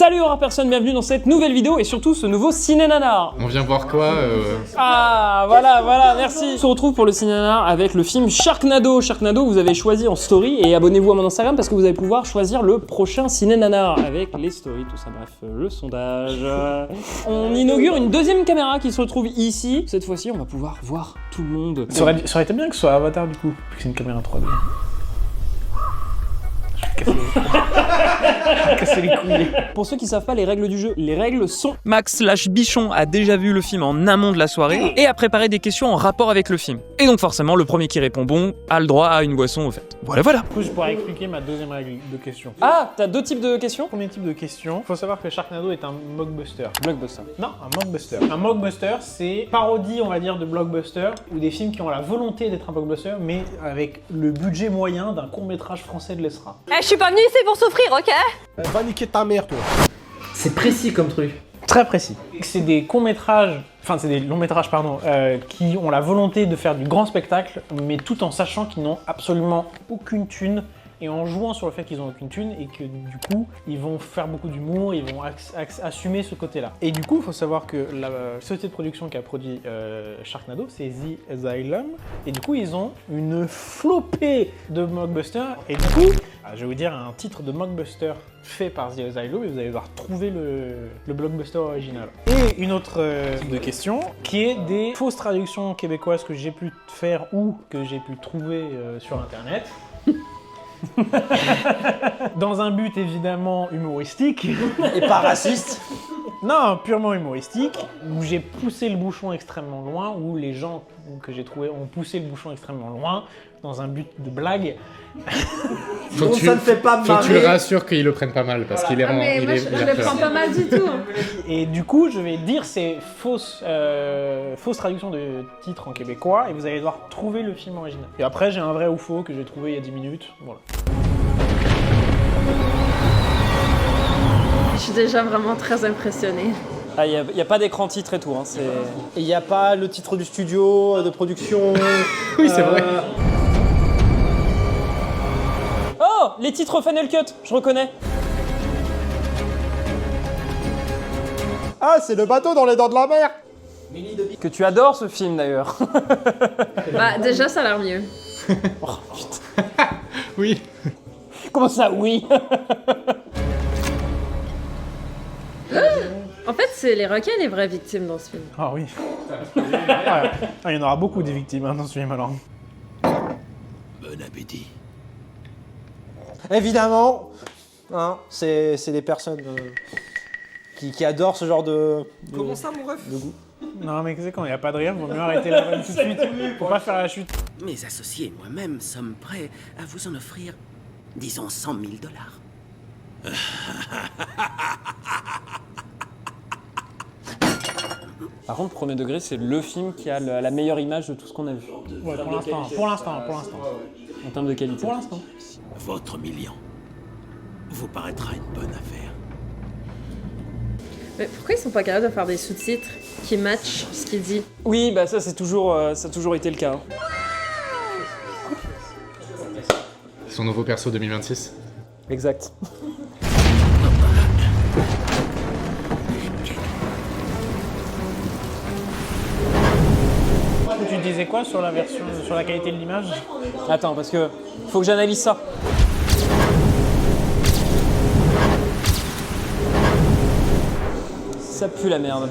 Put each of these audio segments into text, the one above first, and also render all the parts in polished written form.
Salut horreur personne, bienvenue dans cette nouvelle vidéo et surtout ce nouveau Ciné Nanar. On vient voir quoi Ah voilà, merci. On se retrouve pour le Ciné Nanar avec le film Sharknado. Sharknado, vous avez choisi en story et abonnez-vous à mon Instagram parce que vous allez pouvoir choisir le prochain Ciné Nanar avec les stories, tout ça, bref, le sondage. On inaugure une deuxième caméra qui se retrouve ici. Cette fois-ci, on va pouvoir voir tout le monde. Ça aurait été bien que ce soit Avatar du coup, vu que c'est une caméra 3D. Casser les couilles. Pour ceux qui savent pas les règles du jeu, les règles sont Max/Bichon a déjà vu le film en amont de la soirée et a préparé des questions en rapport avec le film. Et donc forcément, le premier qui répond bon a le droit à une boisson au fait. Voilà. Du coup, je pourrais expliquer ma deuxième règle de question. Ah, t'as deux types de questions? Premier type de question, faut savoir que Sharknado est un mockbuster. Blockbuster. Non, un mockbuster. Un mockbuster, c'est parodie, on va dire, de blockbuster ou des films qui ont la volonté d'être un blockbuster, mais avec le budget moyen d'un court-métrage français de l'ESRA. Je suis pas venue ici pour souffrir, ok? Va niquer ta mère, toi. C'est précis comme truc. Très précis. C'est des courts-métrages, enfin c'est des longs-métrages, pardon, qui ont la volonté de faire du grand spectacle, mais tout en sachant qu'ils n'ont absolument aucune thune, et en jouant sur le fait qu'ils n'ont aucune thune, et que du coup, ils vont faire beaucoup d'humour, ils vont assumer ce côté-là. Et du coup, il faut savoir que la société de production qui a produit Sharknado, c'est The Asylum, et du coup, ils ont une flopée de mockbusters, et du coup, je vais vous dire un titre de mockbuster fait par The Asylum, et vous allez devoir trouver le blockbuster original. Et une autre de question, qui est des fausses traductions québécoises que j'ai pu faire ou que j'ai pu trouver sur internet. Dans un but évidemment humoristique. Et pas raciste. Non, purement humoristique, où j'ai poussé le bouchon extrêmement loin, où les gens que j'ai trouvés ont poussé le bouchon extrêmement loin, dans un but de blague. Donc ça ne fait pas Faut que tu le marrer. rassures qu'ils le prennent pas mal parce qu'il est Ah mais moi je le prends pas mal du tout. Et du coup, je vais dire ces fausses traductions de titres en québécois, et vous allez devoir trouver le film original. Et après, j'ai un vrai ou faux que j'ai trouvé il y a 10 minutes, voilà. Je suis déjà vraiment très impressionnée. Ah, y a pas d'écran titre et tout, hein, c'est... Et il n'y a pas le titre du studio, de production. Oui, c'est vrai. Oh, les titres Final Cut, je reconnais. Ah, c'est le bateau dans les dents de la mer. Que tu adores ce film d'ailleurs. Bah déjà ça a l'air mieux. Oh putain. Oui. Comment ça, oui? En fait c'est les requins les vraies victimes dans ce film. Ah oui. Ouais. Ah, il y en aura beaucoup des victimes dans ce film alors. Bon appétit. Évidemment, hein, c'est des personnes qui adorent ce genre de. Comment ça, mon ref? De goût. Non mais c'est quand il n'y a pas de rire, vaut mieux arrêter la vanne tout de suite. Faut pas faire la chute. Mes associés et moi-même sommes prêts à vous en offrir, disons, 100 000 $. Par contre, Premier Degré, c'est le film qui a la meilleure image de tout ce qu'on a vu. Ouais, pour l'instant. En termes de qualité. Pour l'instant. Votre million vous paraîtra une bonne affaire. Mais pourquoi ils sont pas capables de faire des sous-titres qui matchent ce qu'il dit? Oui, bah ça, c'est toujours, ça a toujours été le cas. Hein. Son nouveau perso 2026. Exact. Tu disais quoi sur la version, sur la qualité de l'image? Attends, parce que faut que j'analyse ça. Ça pue la merde.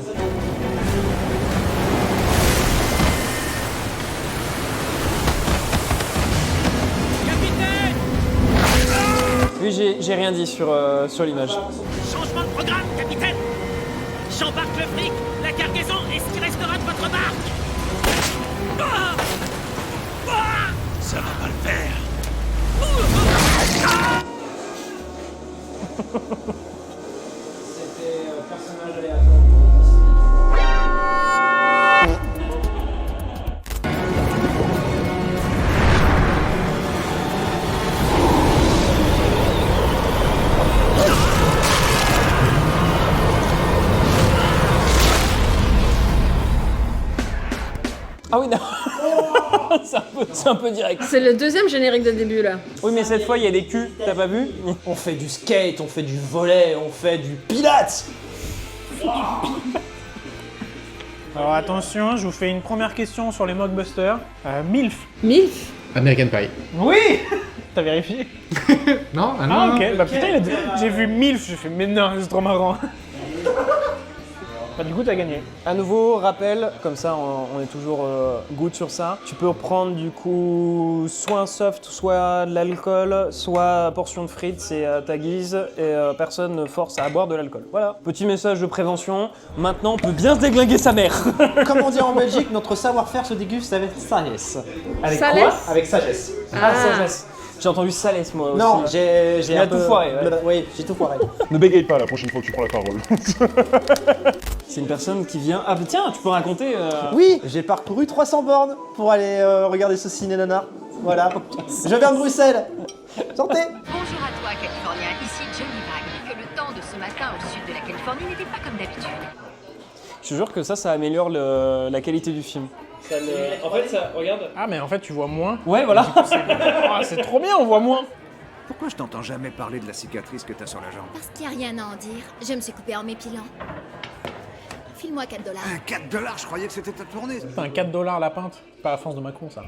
Oui, j'ai rien dit sur l'image. Changement de programme, capitaine! J'embarque le fric, la cargaison et ce qui restera de votre barque! Ah! Ah! Ça va pas le faire. C'était personnage aléatoire. Ah oui, non. C'est un peu direct. C'est le deuxième générique de début là. Oui, mais cette fois, il y a des culs, t'as pas vu? On fait du skate, on fait du volley, on fait du pilates. Alors attention, je vous fais une première question sur les mockbusters. MILF. MILF. American Pie. Oui. T'as vérifié? Non? Ah non, Ah non. ok, bah putain, j'ai vu MILF, j'ai fait mais non, c'est trop marrant. Bah du coup, t'as gagné. À nouveau, rappel, comme ça on est toujours good sur ça. Tu peux prendre du coup soit un soft, soit de l'alcool, soit portion de frites, c'est à ta guise et personne ne force à boire de l'alcool. Voilà, petit message de prévention. Maintenant, on peut bien se déglinguer sa mère. Comme on dit en Belgique, notre savoir-faire se déguste avec sagesse. Avec Salesse quoi? Avec sagesse. Ah, sagesse. J'ai entendu salesse, moi aussi. Non, j'ai Il a tout foiré, ouais. Oui, j'ai tout foiré. Ne bégaye pas la prochaine fois que tu prends la parole. C'est une personne qui vient... Ah, tiens, tu peux raconter... Oui, j'ai parcouru 300 bornes pour aller regarder ce ciné nanar. Voilà. Je viens de Bruxelles. Santé. Bonjour à toi, Californien. Ici Johnny Bag. Que le temps de ce matin au sud de la Californie n'était pas comme d'habitude. Je te jure que ça améliore la qualité du film. En fait, ça... Regarde... Ah mais en fait, tu vois moins. Ouais, voilà. Ah, c'est trop bien, on voit moins. Pourquoi je t'entends jamais parler de la cicatrice que t'as sur la jambe? Parce qu'il n'y a rien à en dire. Je me suis coupé en m'épilant. File-moi 4 $. Ah, 4 $, je croyais que c'était ta tournée. C'est un 4$ la pinte. Pas à force de Macron, ça.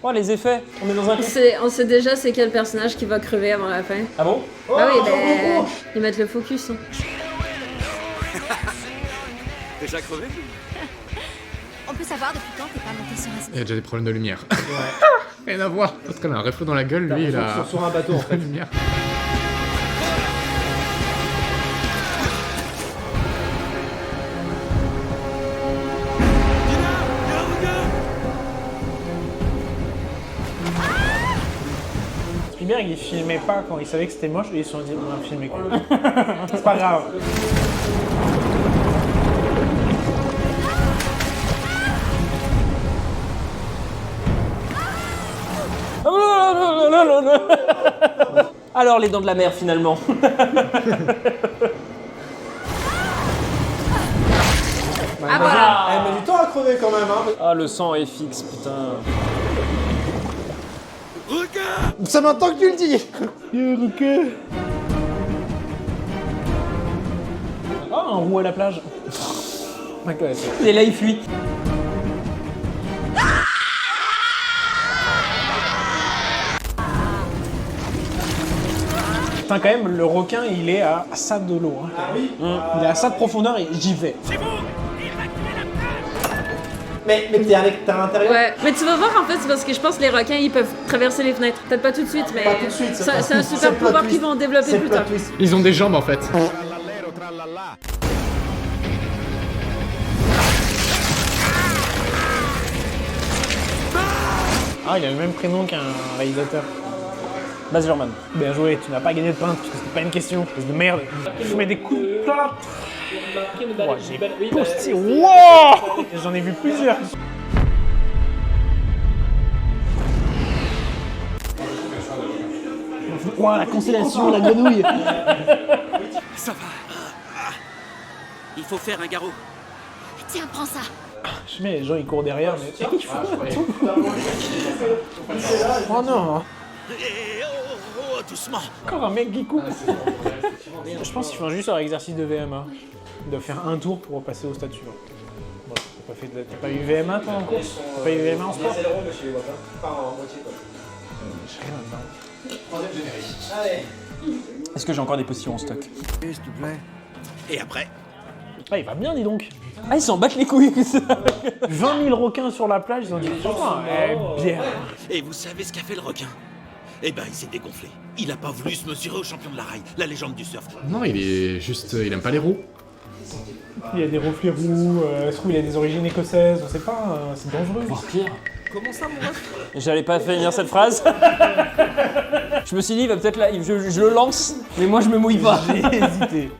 Oh, les effets. On est dans un... On sait déjà c'est quel personnage qui va crever avant la fin. Ah bon? Ah oui, ben, ils mettent le focus. Hein. Déjà crevé? On peut savoir depuis quand t'es pas monté sur un Il y a déjà des problèmes de lumière. Rien à voir. Parce qu'elle a un reflet dans la gueule, lui, il a... Sur un bateau en fait. lumière. Spielberg, il filmait pas quand il savait que c'était moche et ils se sont dit, on va filmer quoi. C'est pas grave. Alors, les dents de la mer, finalement. Ah voilà. Elle met du temps à crever quand même, hein. Ah, le sang est fixe, putain. C'est maintenant que tu le dis. Oh, un roux à la plage. D'accord, Et là, il fuit. Putain, quand même, le requin, il est à ça de l'eau. Hein. Ah oui. Il est à ça de profondeur et j'y vais. C'est vous! Évacuez la plage! Mais t'es à l'intérieur. Ouais, mais tu vas voir en fait, c'est parce que je pense que les requins ils peuvent traverser les fenêtres. Peut-être pas tout de suite, mais Pas tout de suite. c'est un c'est super le plot pouvoir twist. qu'ils vont développer C'est plus le plot tard. twist. Ils ont des jambes, en fait. Ah, il a le même prénom qu'un réalisateur. Baz Luhrmann. Bien joué, tu n'as pas gagné de pinte parce que c'était pas une question. Espèce de merde. Je mets des coups de plate. Oh, j'ai posté. Wow! J'en ai vu plusieurs. Ouah, la constellation, la grenouille. Ça va. Il faut faire un garrot. Tiens, prends ça. Je mets les gens, ils courent derrière, mais. Oh non! Doucement. Encore un mec qui coupe. Je pense qu'ils font juste leur exercice de VMA. Ils doivent faire un tour pour passer au statut. Bon, t'as pas eu VMA toi en course? T'as pas eu VMA en sport? Est-ce que j'ai encore des potions en stock? S'il te plaît. Et après? Ah, il va bien, dis donc. Ah, ils s'en battent les couilles. 20 000 requins sur la plage, ils ont dit putain, bien. Et vous savez ce qu'a fait le requin? Eh ben, il s'est dégonflé. Il a pas voulu se mesurer au champion de la rail, la légende du surf. Non, il est juste... Il aime pas les roues. Il y a des reflets roux, je trouve il a des origines écossaises, on sait pas, c'est dangereux. Voire pire. Comment ça, mon ref? J'allais pas finir cette phrase. Je me suis dit, il va peut-être là, je le lance, mais moi je me mouille pas. J'ai hésité.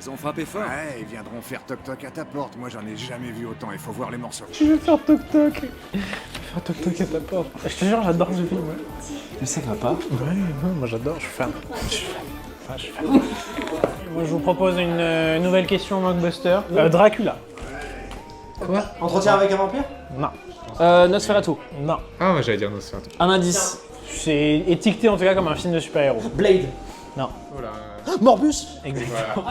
Ils ont frappé fort. Ouais, ils viendront faire toc-toc à ta porte. Moi, j'en ai jamais vu autant. Il faut voir les morceaux. Je vais faire toc-toc. Je vais faire toc-toc à ta porte. Je te jure, j'adore ce film. Ouais, Mais ça va pas. ouais non, moi j'adore, je suis fan. Moi, je vous propose une nouvelle question mockbuster. Dracula. Quoi? Entretien avec un vampire? Non. Nosferatu. Non. Ah, moi j'allais dire Nosferatu. Un indice. C'est étiqueté en tout cas comme un film de super-héros. Blade. Non. Oh là. Morbus. Exactement.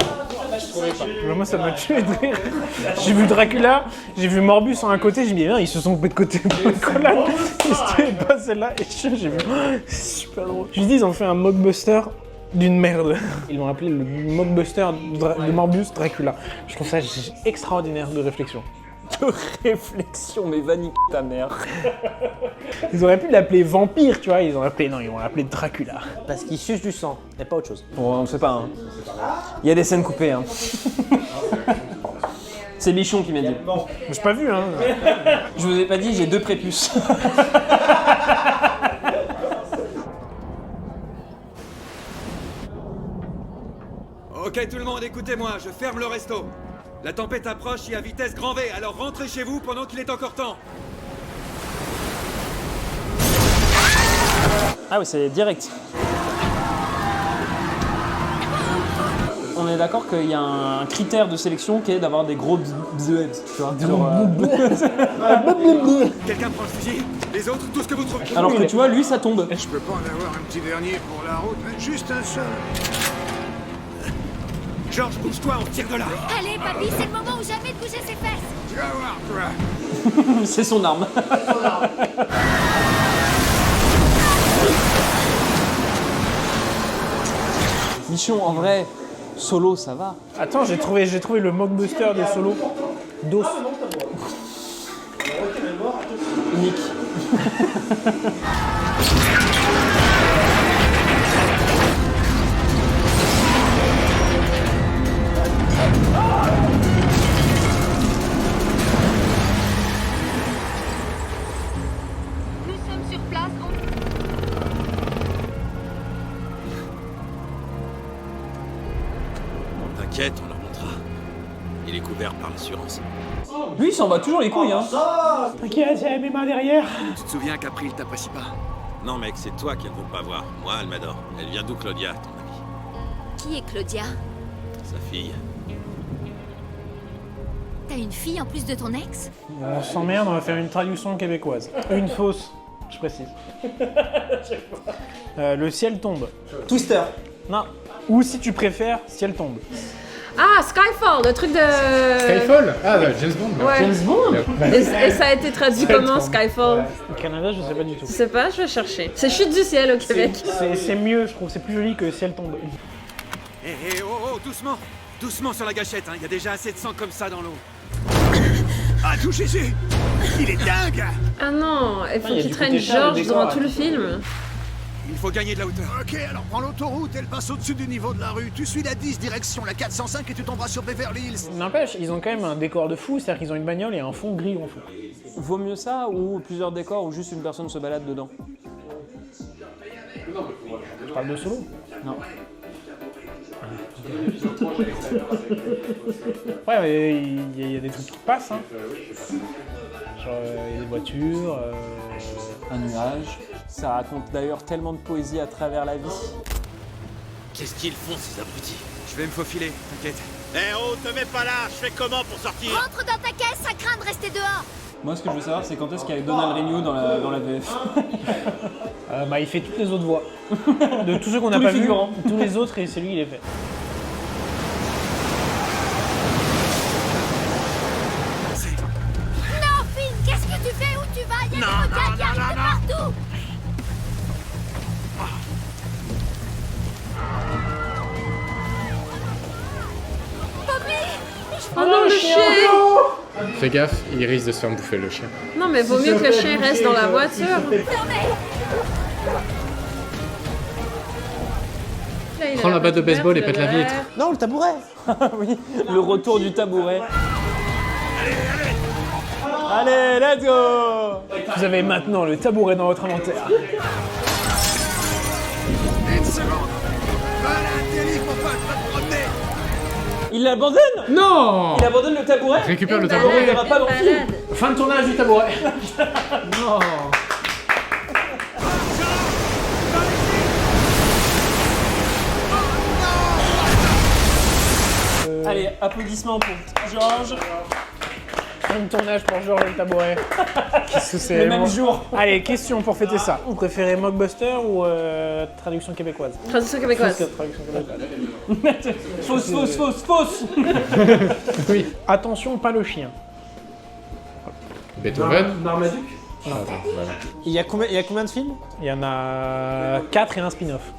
Moi, ça m'a tué de rire. J'ai vu Dracula, j'ai vu Morbus en un côté, j'ai dit, non, ils se sont fait de côté. C'était pas celle-là. Et j'ai vu, c'est super drôle. Je me dis, ils ont fait un mockbuster d'une merde. Ils l'ont appelé le mockbuster de Morbus Dracula. Je trouve ça extraordinaire de réflexion. De réflexion, mais va niquer ta mère. Ils auraient pu l'appeler Vampire, tu vois, ils ont appelé, non, ils vont l'appeler Dracula. Parce qu'il suce du sang, et pas autre chose. Bon, on sait pas, hein. Il y a des scènes coupées, hein. C'est Bichon qui m'a dit. J'ai pas vu, hein. Je vous ai pas dit, j'ai 2 prépuces. Ok tout le monde, écoutez-moi, je ferme le resto. La tempête approche et à vitesse grand V, alors rentrez chez vous pendant qu'il est encore temps. Ah oui, c'est direct. On est d'accord qu'il y a un critère de sélection qui est d'avoir des gros bzz, tu vois. Quelqu'un prend le fusil, les autres, tout ce que vous trouvez. Alors que tu vois, lui, ça tombe. Je peux pas en avoir un petit dernier pour la route, juste un seul. Georges, bouge-toi, on tire de là. Allez, papy, c'est le moment ou jamais de bouger ses fesses. Tu vas voir, toi. C'est son arme. Michon, en vrai, Solo, ça va. Attends, j'ai trouvé le mockbuster de Solo. Dos. Unique. Nous sommes sur place. T'inquiète, on leur montrera. Il est couvert par l'assurance. Lui, il s'en bat toujours les couilles, hein. T'inquiète, il y a mes mains derrière. Tu te souviens qu'April t'apprécie pas? Non mec, c'est toi qu'elle veut pas voir. Moi, elle m'adore. Elle vient d'où, Claudia, à ton avis? Qui est Claudia? Sa fille. T'as une fille en plus de ton ex? On s'emmerde, on va faire une traduction québécoise. Une fausse, je précise. Le ciel tombe. Twister. Non. Ou si tu préfères, ciel tombe. Ah, Skyfall, le truc de... Skyfall? Ah, bah, James Bond. Ouais. James Bond. Et ça a été traduit comment, Skyfall? Au Canada, je sais pas du tout. Je sais pas, je vais chercher. C'est Chute du ciel au Québec. C'est mieux, je trouve. C'est plus joli que ciel tombe. Hé, oh, doucement. Doucement sur la gâchette, hein. Il y a déjà assez de sang comme ça dans l'eau. Ah, tout Jésus! Il est dingue! Ah non, il faut il y a qu'il du traîne côté tard, le Georges décor, durant là. tout le film. Il faut gagner de la hauteur. Ok, alors prends l'autoroute, elle passe au-dessus du niveau de la rue. Tu suis la 10, direction la 405 et tu tomberas sur Beverly Hills. N'empêche, ils ont quand même un décor de fou, c'est-à-dire qu'ils ont une bagnole et un fond gris en fond. Vaut mieux ça ou plusieurs décors où juste une personne se balade dedans? Je parle de Solo. Non. Ouais, mais il y a des trucs qui passent, hein. Genre, il y a des voitures. Un nuage. Ça raconte d'ailleurs tellement de poésie à travers la vie. Qu'est-ce qu'ils font, ces abrutis? Je vais me faufiler, t'inquiète. Eh oh, te mets pas là, je fais comment pour sortir? Rentre dans ta caisse, ça craint de rester dehors. Moi, ce que je veux savoir, c'est quand est-ce qu'il y a Donald Renew dans la VF. Bah, il fait toutes les autres voix. De tous ceux qu'on n'a Tous pas les vus, figurants. tous les autres, et c'est lui qui les fait. Non, Finn, qu'est-ce que tu fais? Où tu vas? Il y a des requins qui arrivent de partout. Oh non, le chien! Fais gaffe, il risque de se faire bouffer le chien. Non, mais vaut mieux que le chien reste dans la voiture. Là, il a Prends la batte de couverte, baseball et le pète la vitre. verre. Non, le tabouret. Oui, le retour du tabouret. Allez, let's go! Vous avez maintenant le tabouret dans votre inventaire. Une seconde! Voilà, Telly, mon pote, va te promener! Il l'abandonne? Non! Il abandonne le tabouret? Récupère le On tabouret. verra pas dans le film. Balade. Fin de tournage du tabouret. Non! Applaudissements pour Georges. Fin de tournage pour Georges le tabouret. Qu'est-ce que c'est Le même jour. Allez, question pour fêter ça. Vous préférez mockbuster ou traduction québécoise? Traduction québécoise. Traduction québécoise. Fausse. Oui. Attention, pas le chien. Beethoven. Marmaduke. Attends, voilà. Il y a combien de films? Il y en a 4 et un spin-off.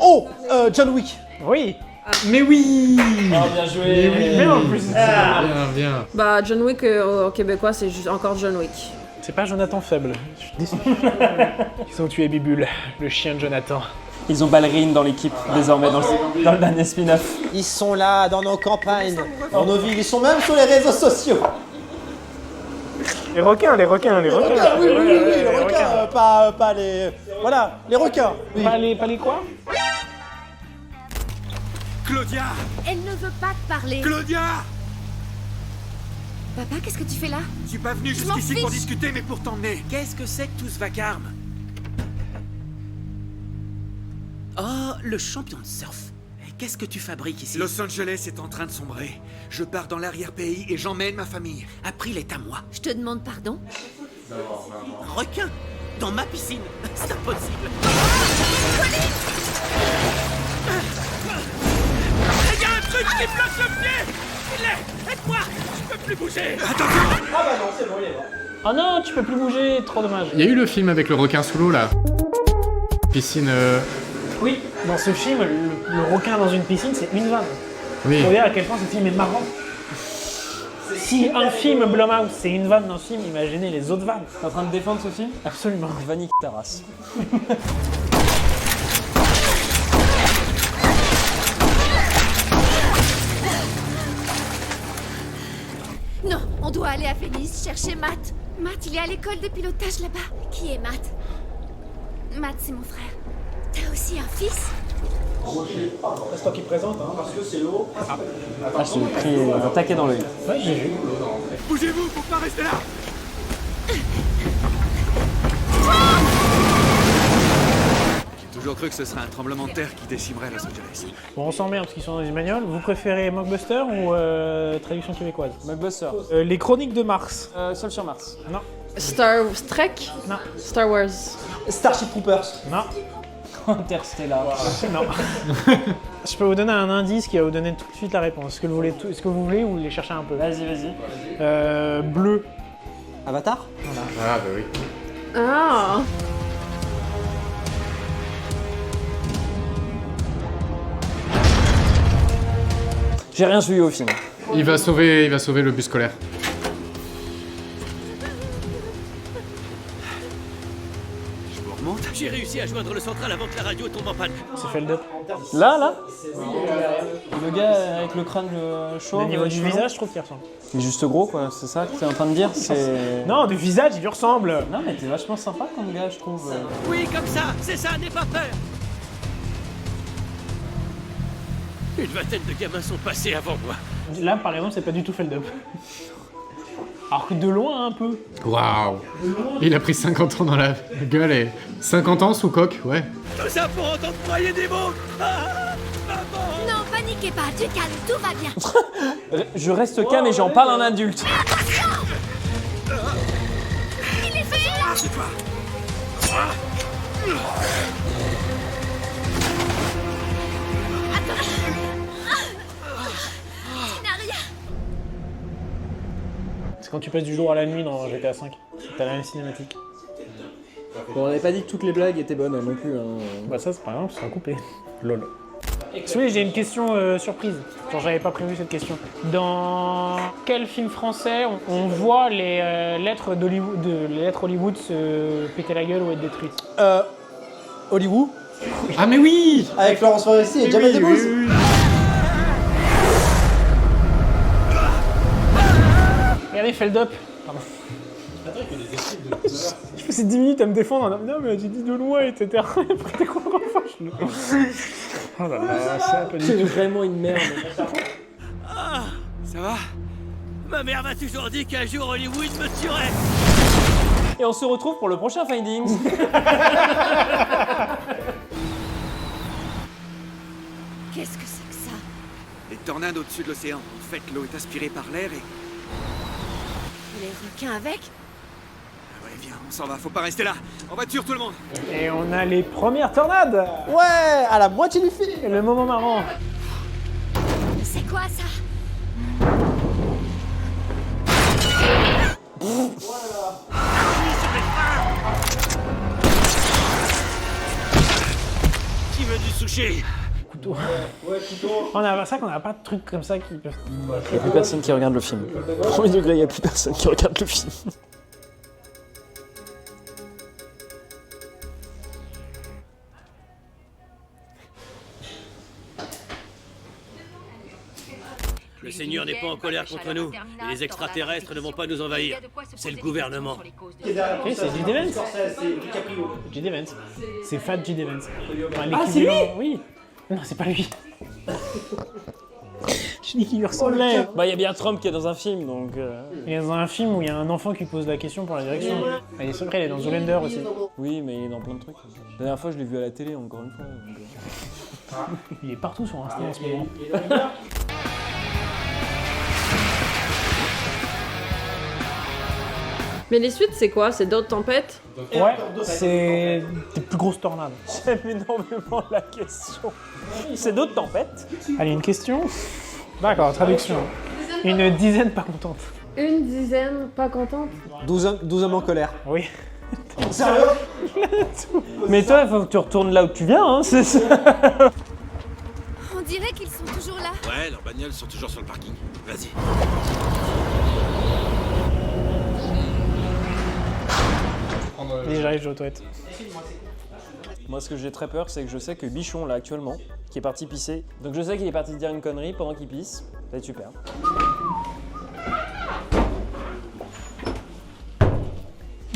Oh John Wick. Oui. Mais oui. Oh, bien joué. Mais en plus, Bien. Bah, John Wick au québécois, c'est juste encore John Wick. c'est pas Jonathan Faible. Je suis déçu. Ils ont tué Bibule, le chien de Jonathan. Ils ont ballerine dans l'équipe désormais dans le dernier spin-off. Ils sont là, dans nos campagnes, dans nos villes. Ils sont même sur les réseaux sociaux. Les requins. Les requins, oui, les requins, pas les... Voilà, les requins. Oui. Pas les quoi? Claudia! Elle ne veut pas te parler. Claudia! Papa, qu'est-ce que tu fais là? Je suis pas venu Je m'en jusqu'ici pour fiche. discuter, mais pour t'emmener. Qu'est-ce que c'est que tout ce vacarme? Oh, le champion de surf. Et qu'est-ce que tu fabriques ici? Los Angeles est en train de sombrer. Je pars dans l'arrière-pays et j'emmène ma famille. April est à moi. Je te demande pardon. Un requin? Dans ma piscine? C'est impossible. Il y a un truc qui bloque le pied! Il est! Aide-moi! Je peux plus bouger! Oh non, tu peux plus bouger, trop dommage. Il y a eu le film avec le requin sous l'eau là. Piscine. Oui, dans ce film, le requin dans une piscine, c'est une vanne. Oui. Faut dire à quel point ce film est marrant. Si un film Blumhouse, c'est une vanne dans ce film, imaginez les autres vannes. T'es en train de défendre ce film? Absolument. Vanille ta race. Non, on doit aller à Phoenix chercher Matt. Matt, il est à l'école de pilotage là-bas. Qui est Matt? Matt, c'est mon frère. T'as aussi un fils? C'est toi qui présente, hein, parce que c'est l'eau. Ah, je t'ai pris un taquet dans l'œil. Ouais, j'ai vu. Bougez-vous, faut pas rester là! J'ai toujours cru que ce serait un tremblement de terre qui décimerait Los Angeles. Bon, on s'emmerde parce qu'ils sont dans une bagnole. Vous préférez mockbuster ou traduction québécoise? Mockbuster. Les Chroniques de Mars. Seul sur Mars. Non. Star Trek? Non. Star Wars. Starship Troopers. Non. Interstellar. Non. Je peux vous donner un indice qui va vous donner tout de suite la réponse. Est-ce que vous voulez ou vous les cherchez un peu? Vas-y. Bleu. Avatar. Ah bah oui. Ah! J'ai rien suivi au film. Il va sauver le bus scolaire. Je vous remonte. J'ai réussi à joindre le central avant que la radio tombe en panne. C'est fait le deux. Là le gars avec le crâne chaud. Au niveau du visage, je trouve qu'il ressemble. Il est juste gros quoi, c'est ça que t'es en train de dire? C'est... Non, du visage, il lui ressemble. Non mais t'es vachement sympa comme gars je trouve. Oui, comme ça, c'est ça, n'aie pas peur! Une vingtaine de gamins sont passés avant moi. Là, par exemple, c'est pas du tout Feldup. Alors que de loin, un peu. Waouh. Il a pris 50 ans dans la gueule et 50 ans sous coque, ouais. Tout ça pour entendre broyer des mots! Ah, maman! Non, paniquez pas, du calme, tout va bien. Je reste calme et j'en parle à un adulte. Il est fait là. C'est toi! Tu n'as rien. C'est quand tu passes du jour à la nuit dans GTA V. T'as la même cinématique. Bon, on n'avait pas dit que toutes les blagues étaient bonnes non plus. Hein. Bah ça, c'est pas grave, ça sera coupé. Lol. Oui, j'ai une question surprise. Genre, j'avais pas prévu cette question. Dans quel film français on voit les lettres d'Hollywood, les lettres Hollywood se péter la gueule ou être détruites? Hollywood. Ah mais oui. Avec Florence Foresti et Jamel Debbouze. Regardez, Feldup. Pardon. Je passais 10 minutes à me défendre. Non, mais j'ai dit de loin, etc. Après, t'es contre Oh là là, ça pas du C'est tout. vraiment une merde. Ah, Ça va? ma mère m'a toujours dit qu'un jour Hollywood me tuerait! Et on se retrouve pour le prochain Findings. Qu'est-ce que c'est que ça? Les tornades tornade au-dessus de l'océan. En fait, l'eau est aspirée par l'air et... Les requins avec? Ouais, viens, on s'en va, faut pas rester là. En voiture, tout le monde. Et on a les premières tornades. Ouais, à la moitié du film. Le moment marrant. C'est quoi ça? Qui veut du sushi? Couteau. On a ça qu'on n'a pas de trucs comme ça qui peuvent... Il n'y a plus personne qui regarde le film. Premier degré, il n'y a plus personne qui regarde le film. Le Seigneur n'est pas en colère contre nous, et les extraterrestres ne vont pas nous envahir. C'est le gouvernement. Oui, c'est J.D. Vance. J.D. Vance. C'est Fat J.D. Vance. Enfin, Ah, c'est lui? Oui. Non, c'est pas lui. Je dis qu'il lui ressemblait. Bah, il y a bien Trump qui est dans un film, donc... Il y a un film où il y a un enfant qui pose la question pour la direction. Il est secret, il est dans Zoolander aussi. Oui, mais il est dans plein de trucs. La dernière fois, je l'ai vu à la télé, encore une fois. Donc... Il est partout sur Insta en ce moment. Mais les suites, c'est quoi? C'est d'autres tempêtes? Ouais, c'est des plus grosses tornades. J'aime énormément la question. C'est d'autres tempêtes? Allez, une question? D'accord, traduction. Une dizaine pas contente. Une dizaine pas contente? 12 hommes en colère. Oui. Sérieux? Mais toi, il faut que tu retournes là où tu viens, hein, c'est ça. On dirait qu'ils sont toujours là. Ouais, leurs bagnoles sont toujours sur le parking. Vas-y. Et j'arrive, je vais aux toilettes. Moi, ce que j'ai très peur, c'est que je sais que Bichon, là, actuellement, qui est parti pisser. Donc je sais qu'il est parti dire une connerie pendant qu'il pisse. Ça va être super.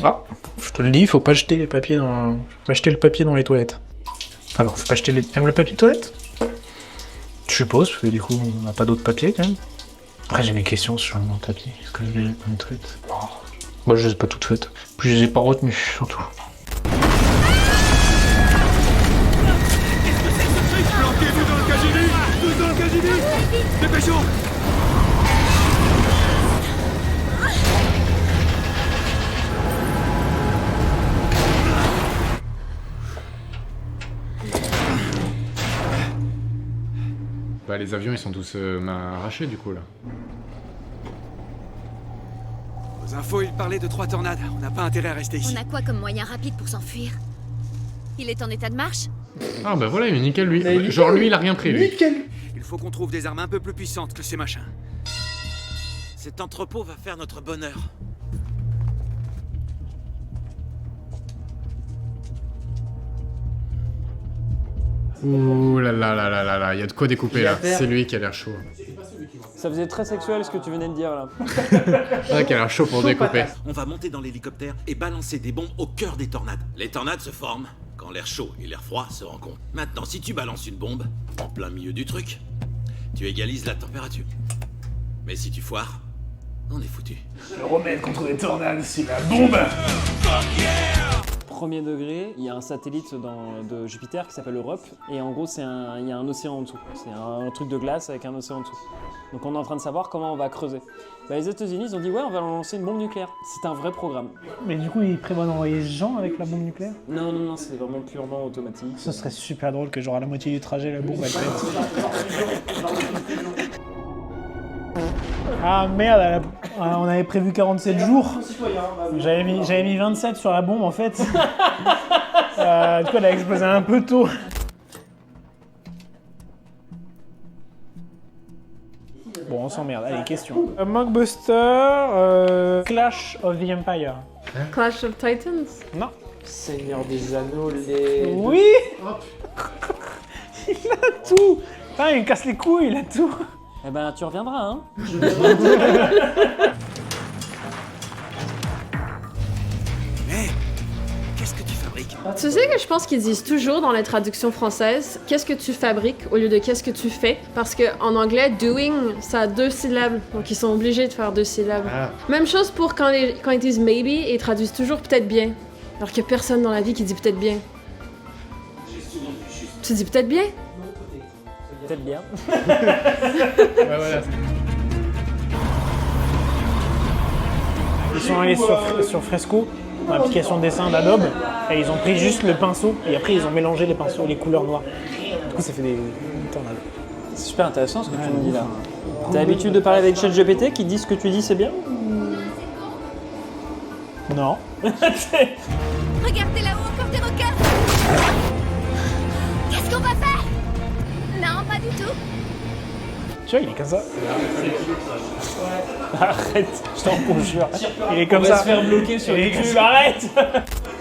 Ah, je te le dis, faut pas jeter les papiers dans... Faut pas jeter le papier dans les toilettes. Alors, faut pas jeter les... Même le papier de toilette? Je suppose, parce que du coup, on n'a pas d'autres papiers, quand même. Après, j'ai des questions sur mon tapis. Est-ce que je les ai pas faites? Moi, je les ai pas toutes faites. Puis je les ai pas retenues, surtout. Planquez-vous dans le KGB! Tous dans le KGB! Dépêchons! Bah les avions ils sont tous arrachés du coup là. Aux infos, il parlait de 3 tornades. On n'a pas intérêt à rester ici. On a quoi comme moyen rapide pour s'enfuir? Il est en état de marche? Ah bah voilà, il est nickel lui. Genre lui il a rien prévu. Il faut qu'on trouve des armes un peu plus puissantes que ces machins. Cet entrepôt va faire notre bonheur. Ouh là là là là là là, il y a de quoi découper là. C'est lui qui a l'air chaud. Ça faisait très sexuel ce que tu venais de dire, là. C'est vrai qu'il a l'air chaud pour découper. On va monter dans l'hélicoptère et balancer des bombes au cœur des tornades. Les tornades se forment quand l'air chaud et l'air froid se rencontrent. Maintenant, si tu balances une bombe en plein milieu du truc, tu égalises la température. Mais si tu foires, on est foutu. Le remède contre les tornades, c'est la bombe! Premier degré, il y a un satellite de Jupiter qui s'appelle Europe, et en gros, il y a un océan en dessous. C'est un truc de glace avec un océan en dessous. Donc on est en train de savoir comment on va creuser. Bah, les États-Unis, ils ont dit ouais, on va lancer une bombe nucléaire. C'est un vrai programme. Mais du coup, ils prévoient d'envoyer des gens avec la bombe nucléaire? Non, non, non, c'est vraiment purement automatique. Ce serait super drôle que genre à la moitié du trajet, la bombe elle pète. Ah merde, on avait prévu 47 jours. J'avais mis 27 sur la bombe en fait. Du coup, elle a explosé un peu tôt. Bon, on s'emmerde. Allez, question. Mockbuster, Clash of the Empire. Clash of Titans? Non. Seigneur des Anneaux, les... Oui. Il a tout. Putain, il me casse les couilles, il a tout. Eh ben, tu reviendras, hein. Mais qu'est-ce que tu fabriques? Tu sais que je pense qu'ils disent toujours dans la traduction française qu'est-ce que tu fabriques au lieu de qu'est-ce que tu fais. Parce qu'en anglais, doing, ça a 2 syllabes. Donc ils sont obligés de faire 2 syllabes. Ah. Même chose pour quand ils disent maybe, ils traduisent toujours peut-être bien. Alors qu'il n'y a personne dans la vie qui dit peut-être bien. Tu dis peut-être bien? peut-être bien. Ouais, voilà. Ils sont allés sur Fresco, dans l'application dessin d'Adobe, et ils ont pris juste le pinceau, et après ils ont mélangé les pinceaux, les couleurs noires. Du coup, ça fait des tornades. C'est super intéressant ce que tu me dis là. T'as l'habitude de parler avec ChatGPT qui dit ce que tu dis, c'est bien? Non. Regardez là-haut, encore des requins. Qu'est-ce qu'on va faire? Non, pas du tout. Tu vois, il est comme ça. Arrête, je t'en conjure. Il est comme On ça. va se faire bloquer sur Il est YouTube, comme ça. arrête.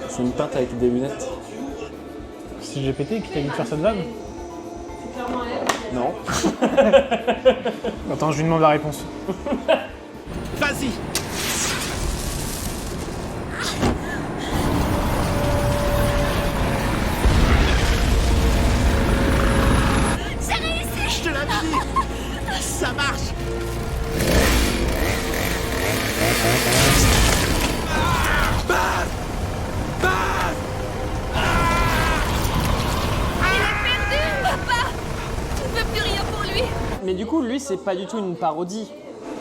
C'est une pinte avec des lunettes. C'est GPT qui t'a dit de faire cette vanne? Non. Attends, je lui demande la réponse. Vas-y. J'ai réussi. Je te l'avais dit. Ça marche. Baz. Baz. Il a perdu, papa. Je ne veux plus rien pour lui. Mais du coup, lui, c'est pas du tout une parodie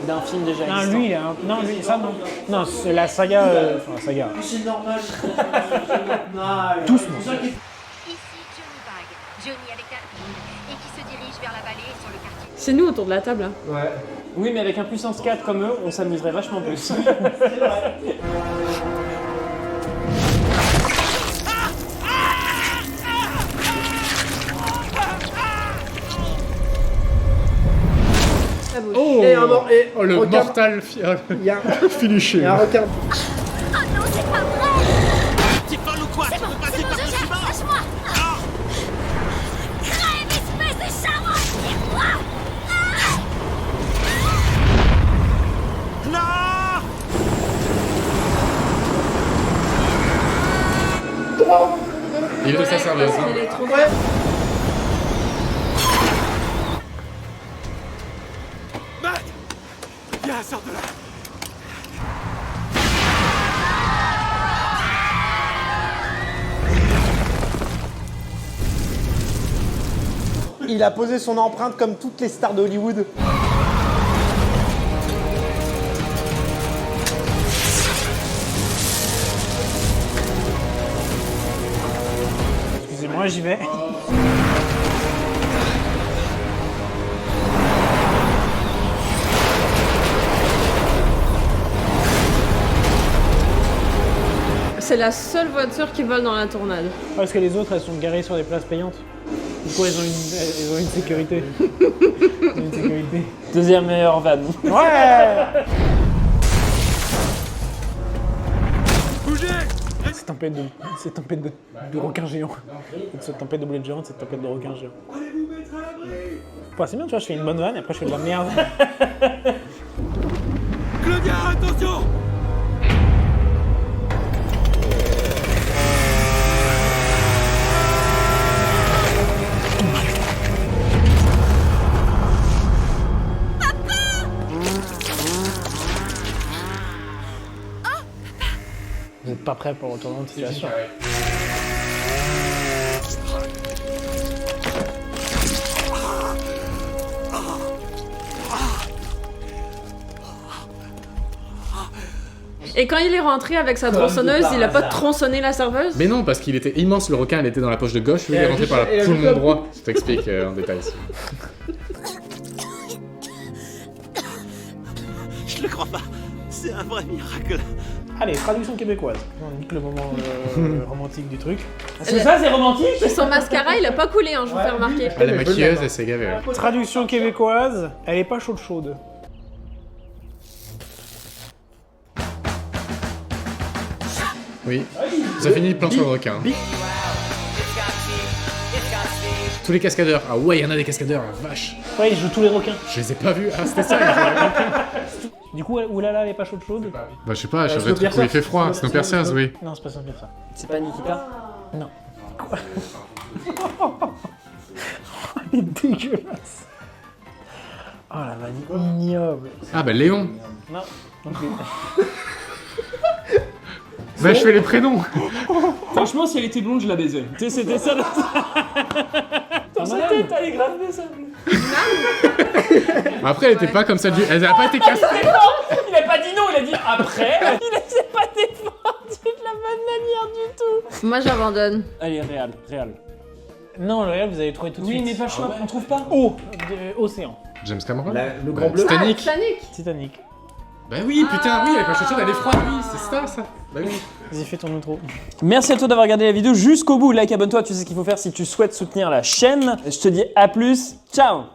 d'un film déjà Non, existant. lui, il a un... Non, lui, ça, non. Non, c'est la saga... Enfin, la saga. C'est normal. Tous, non. Ici Johnny Bag, Johnny avec un I, et qui se dirige vers la vallée sur le quartier. C'est nous autour de la table. Hein. Ouais. Oui, mais avec un puissance 4 comme eux, on s'amuserait vachement plus. Ça bouge. Oh, Et un mort. Et oh le requin. mortal Il y a finiché. il y a un requin. Oh non, c'est pas vrai. T'es folle ou quoi? C'est Tu bon, veux c'est passer bon, par je dessus gère. bord? Lâche-moi. Crève, espèce de charron. Tire-moi. Il est de sa serveuse. Hein. Il est trop Ouais. Matt. Viens, sors de là. Il a posé son empreinte comme toutes les stars d'Hollywood. Excusez-moi, j'y vais. C'est la seule voiture qui vole dans la tournade. Parce que les autres, elles sont garées sur des places payantes. Du coup, elles ont une sécurité. Elles ont une sécurité. Deuxième meilleure vanne. Ouais. Bougez. Cette tempête de requins géants. Cette tempête de boulettes géantes, cette tempête de requins géants. Bah, c'est bien, tu vois, je fais une bonne vanne et après je fais de la merde. Claudia, attention. Vous n'êtes pas prêts pour retourner de situation. Et quand il est rentré avec sa tronçonneuse, il a pas tronçonné la serveuse? Mais non, parce qu'il était immense, le requin, il était dans la poche de gauche, lui il est rentré par la poumon droit. Je t'explique en détail. Je le crois pas. C'est un vrai miracle. Allez, traduction québécoise. On nique le moment romantique du truc. C'est ça, c'est romantique? Son mascara, il a pas coulé, hein, je vous fais remarquer. Ah, la maquilleuse, elle s'est gavée. Là. Traduction québécoise, elle est pas chaude. Oui. Ça finit plan sur le requin. Tous les cascadeurs. Ah ouais, il y en a des cascadeurs, vache. Ouais, il joue tous les requins. Je les ai pas vus. Ah, c'était ça, il jouait les requins. Du coup, oulala, elle est pas chaude. Bah, je sais pas, je trouve qu'il fait froid. Snowpiercer, oui. Non, c'est pas Snowpiercer. C'est pas Nikita? Non. Quoi? Il est dégueulasse. Oh la vanille ignoble. Ah bah Léon. Non, non plus. Bah je fais les prénoms. Franchement, si elle était blonde, je la baisais. Tu sais, c'était ça. Dans sa tête, elle est grave ça. Après, elle était pas comme ça. Elle a pas été castrée. Il a pas dit non, il a dit après. Il s'est pas défendu de la bonne manière du tout. Moi, j'abandonne. Allez, Réal. Non, le réel, vous avez trouvé tout de Oui, suite. mais pas choix, on trouve pas. Océan. James Cameron. Le grand bleu. Titanic. Titanic. Bah oui, putain, oui, avec la chaussure d'aller froide, oui, c'est ça. Bah oui. Vas-y, fais ton outro. Merci à toi d'avoir regardé la vidéo jusqu'au bout. Like, abonne-toi, tu sais ce qu'il faut faire si tu souhaites soutenir la chaîne. Je te dis à plus, ciao.